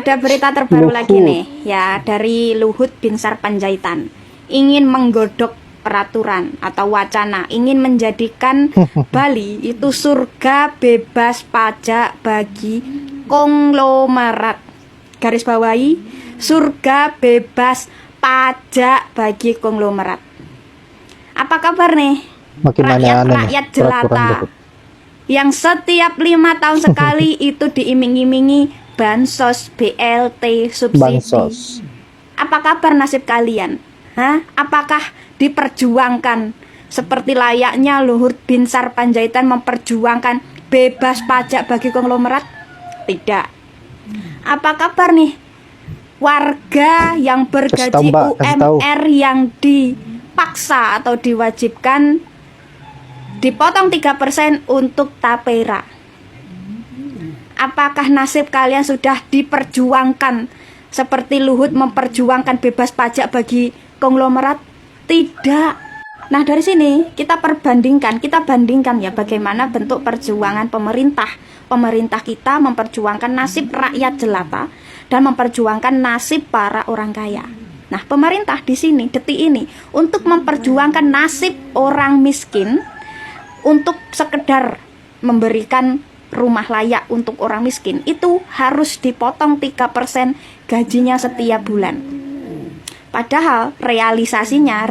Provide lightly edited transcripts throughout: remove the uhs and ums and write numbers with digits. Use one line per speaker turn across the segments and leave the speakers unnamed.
Ada berita terbaru lagi nih ya dari Luhut Binsar Panjaitan. Ingin menggodok peraturan atau wacana, ingin menjadikan Bali itu surga bebas pajak bagi konglomerat. Garis bawahi, surga bebas pajak bagi konglomerat. Apa kabar nih rakyat jelata yang setiap 5 tahun sekali itu diiming-imingi bansos, BLT, subsidi.
Bansos.
Apa kabar nasib kalian? Apakah diperjuangkan seperti layaknya Luhut Binsar Panjaitan memperjuangkan bebas pajak bagi konglomerat? Tidak. Apa kabar nih warga yang bergaji UMR yang dipaksa atau diwajibkan dipotong 3% untuk tapera? Apakah nasib kalian sudah diperjuangkan seperti Luhut memperjuangkan bebas pajak bagi konglomerat? Tidak. Nah, dari sini kita bandingkan ya bagaimana bentuk perjuangan pemerintah. Pemerintah kita memperjuangkan nasib rakyat jelata dan memperjuangkan nasib para orang kaya. Nah, pemerintah di sini detik ini untuk memperjuangkan nasib orang miskin untuk sekedar memberikan rumah layak untuk orang miskin itu harus dipotong 3% gajinya setiap bulan. Padahal realitinya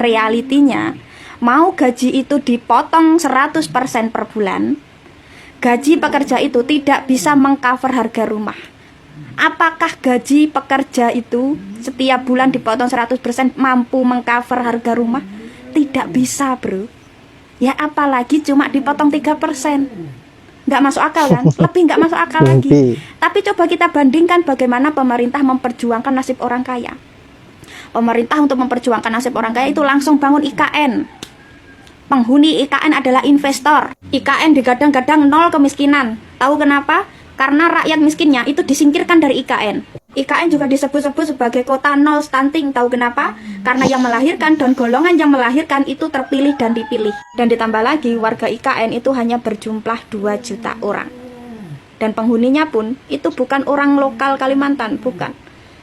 mau gaji itu dipotong 100% per bulan, gaji pekerja itu tidak bisa mengcover harga rumah. Apakah gaji pekerja itu setiap bulan dipotong 100% mampu mengcover harga rumah? Tidak bisa, bro. Ya apalagi cuma dipotong 3%. Nggak masuk akal kan? Lebih nggak masuk akal lagi. Tapi coba kita bandingkan bagaimana pemerintah memperjuangkan nasib orang kaya. Pemerintah untuk memperjuangkan nasib orang kaya itu langsung bangun IKN. Penghuni IKN adalah investor. IKN digadang-gadang nol kemiskinan. Tahu kenapa? Karena rakyat miskinnya itu disingkirkan dari IKN. IKN juga disebut-sebut sebagai kota nol stunting. Tahu kenapa? Karena yang melahirkan dan golongan yang melahirkan itu terpilih dan dipilih. Dan ditambah lagi warga IKN itu hanya berjumlah 2 juta orang. Dan penghuninya pun itu bukan orang lokal Kalimantan, bukan.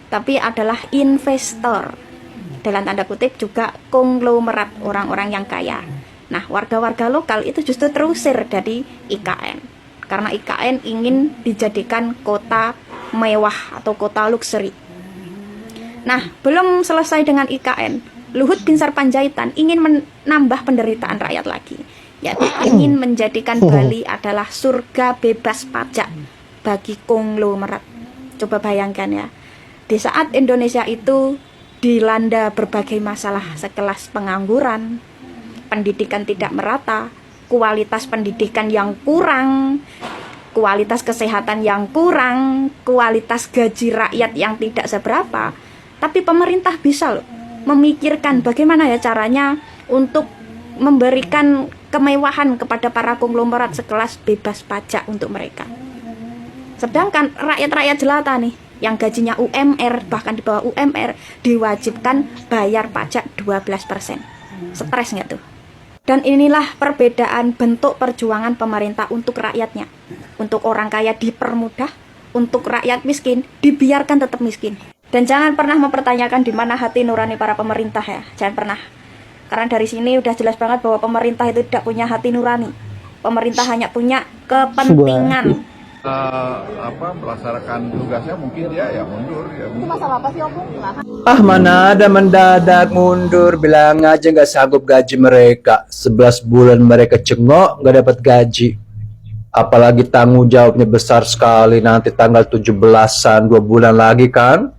Tapi adalah investor. Dalam tanda kutip juga konglomerat, orang-orang yang kaya. Nah, warga-warga lokal itu justru terusir dari IKN. Karena IKN ingin dijadikan kota mewah atau kota luxury. Nah, belum selesai dengan IKN, Luhut Binsar Panjaitan ingin menambah penderitaan rakyat lagi, yaitu ingin menjadikan Bali adalah surga bebas pajak bagi konglomerat. Coba bayangkan ya, di saat Indonesia itu dilanda berbagai masalah sekelas pengangguran, pendidikan tidak merata, kualitas pendidikan yang kurang, kualitas kesehatan yang kurang, kualitas gaji rakyat yang tidak seberapa. Tapi pemerintah bisa loh memikirkan bagaimana ya caranya untuk memberikan kemewahan kepada para konglomerat sekelas bebas pajak untuk mereka. Sedangkan rakyat-rakyat jelata nih yang gajinya UMR bahkan di bawah UMR diwajibkan bayar pajak 12%. Stres nggak tuh? Dan inilah perbedaan bentuk perjuangan pemerintah untuk rakyatnya. Untuk orang kaya dipermudah, untuk rakyat miskin dibiarkan tetap miskin. Dan jangan pernah mempertanyakan di mana hati nurani para pemerintah ya. Jangan pernah. Karena dari sini udah jelas banget bahwa pemerintah itu tidak punya hati nurani. Pemerintah hanya punya kepentingan.
Melaksanakan tugasnya mungkin dia ya mundur ya.
Itu masalah apa sih, Opung?
Mana ada mendadak mundur, bilang aja nggak sanggup gaji mereka. 11 bulan mereka cengok nggak dapat gaji. Apalagi tanggung jawabnya besar sekali, nanti tanggal 17-an 2 bulan lagi kan.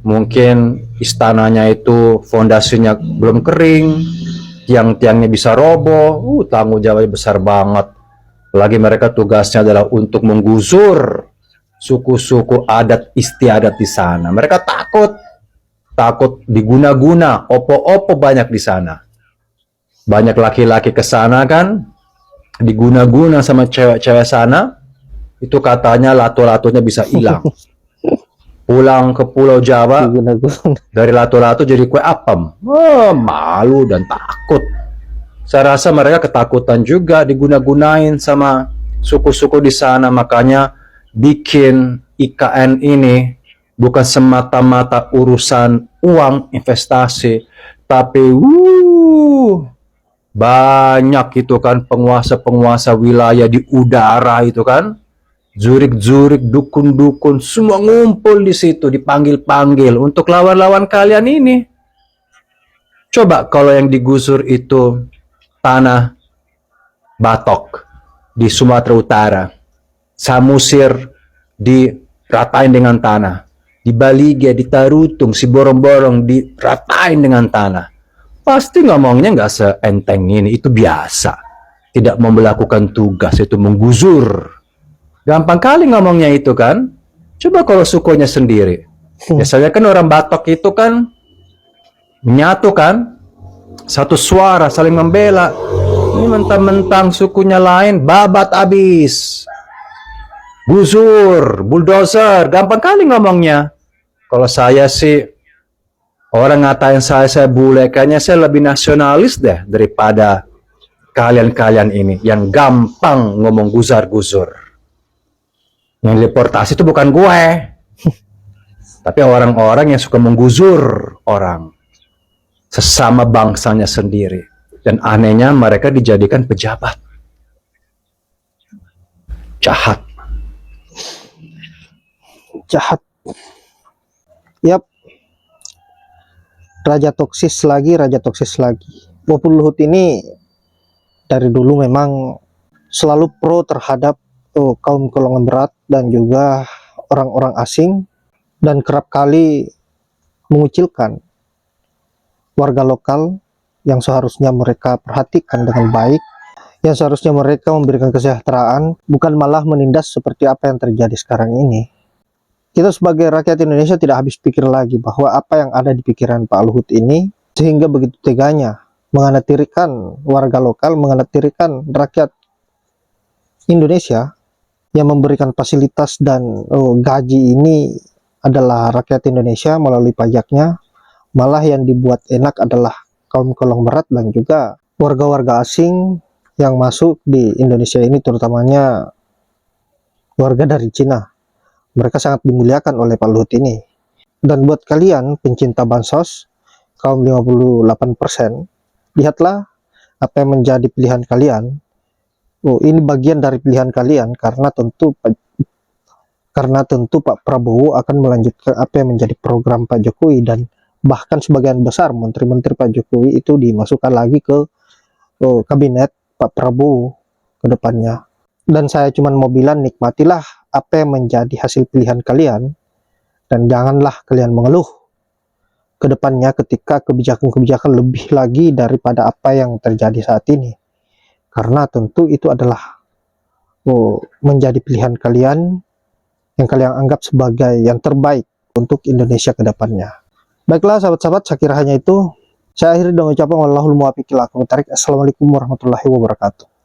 Mungkin istananya itu fondasinya belum kering, tiang-tiangnya bisa roboh. Tanggung jawabnya besar banget. Lagi mereka tugasnya adalah untuk menggusur suku-suku adat istiadat di sana. Mereka takut diguna-guna, opo-opo banyak di sana. Banyak laki-laki ke sana kan, diguna-guna sama cewek-cewek sana. Itu katanya lato-latonya bisa hilang. Pulang ke Pulau Jawa, dari lato-lato jadi kue apem. Malu dan takut. Saya rasa mereka ketakutan juga diguna-gunain sama suku-suku di sana, makanya bikin IKN ini bukan semata-mata urusan uang investasi, tapi banyak itu kan penguasa-penguasa wilayah di udara itu kan, jurik-jurik, dukun-dukun, semua ngumpul di situ, dipanggil-panggil untuk lawan-lawan kalian ini. Coba kalau yang digusur itu tanah Batok di Sumatera Utara, Samosir diratain dengan tanah, di Balige, di Tarutung, si Borong-Borong diratain dengan tanah. Pasti ngomongnya nggak seenteng ini, itu biasa. Tidak mau melakukan tugas, itu menggusur. Gampang kali ngomongnya itu kan. Coba kalau sukunya sendiri. Biasanya kan orang Batok itu kan menyatu kan, satu suara, saling membela. Ini mentang-mentang sukunya lain, babat abis. Gusur, bulldozer, gampang kali ngomongnya. Kalau saya sih, orang ngatain saya bule, kayaknya saya lebih nasionalis deh daripada kalian-kalian ini yang gampang ngomong gusar-gusur. Yang deportasi itu bukan gue, tapi orang-orang yang suka menggusur orang, sesama bangsanya sendiri. Dan anehnya mereka dijadikan pejabat. Jahat.
Jahat. Yap. Raja toksis lagi. Bopul Luhut ini dari dulu memang selalu pro terhadap kaum golongan berat dan juga orang-orang asing, dan kerap kali mengucilkan warga lokal yang seharusnya mereka perhatikan dengan baik, yang seharusnya mereka memberikan kesejahteraan, bukan malah menindas seperti apa yang terjadi sekarang ini. Kita sebagai rakyat Indonesia tidak habis pikir lagi bahwa apa yang ada di pikiran Pak Luhut ini sehingga begitu teganya menganaktirikan warga lokal, menganaktirikan rakyat Indonesia yang memberikan fasilitas dan gaji ini adalah rakyat Indonesia melalui pajaknya, malah yang dibuat enak adalah kaum konglomerat dan juga warga-warga asing yang masuk di Indonesia ini, terutamanya warga dari Cina. Mereka sangat dimuliakan oleh Pak Luhut ini. Dan buat kalian pencinta bansos, kaum 58%, lihatlah apa yang menjadi pilihan kalian. Ini bagian dari pilihan kalian karena tentu Pak Prabowo akan melanjutkan apa yang menjadi program Pak Jokowi, dan bahkan sebagian besar menteri-menteri Pak Jokowi itu dimasukkan lagi ke kabinet Pak Prabowo ke depannya. Dan saya cuma mau bilang, nikmatilah apa yang menjadi hasil pilihan kalian, dan janganlah kalian mengeluh ke depannya ketika kebijakan-kebijakan lebih lagi daripada apa yang terjadi saat ini, karena tentu itu adalah menjadi pilihan kalian yang kalian anggap sebagai yang terbaik untuk Indonesia ke depannya. Baiklah sahabat-sahabat, saya kira hanya itu. Saya akhiri dengan ucapan wallahul muwaffiq ila aqwamit thoriq. Assalamualaikum warahmatullahi wabarakatuh.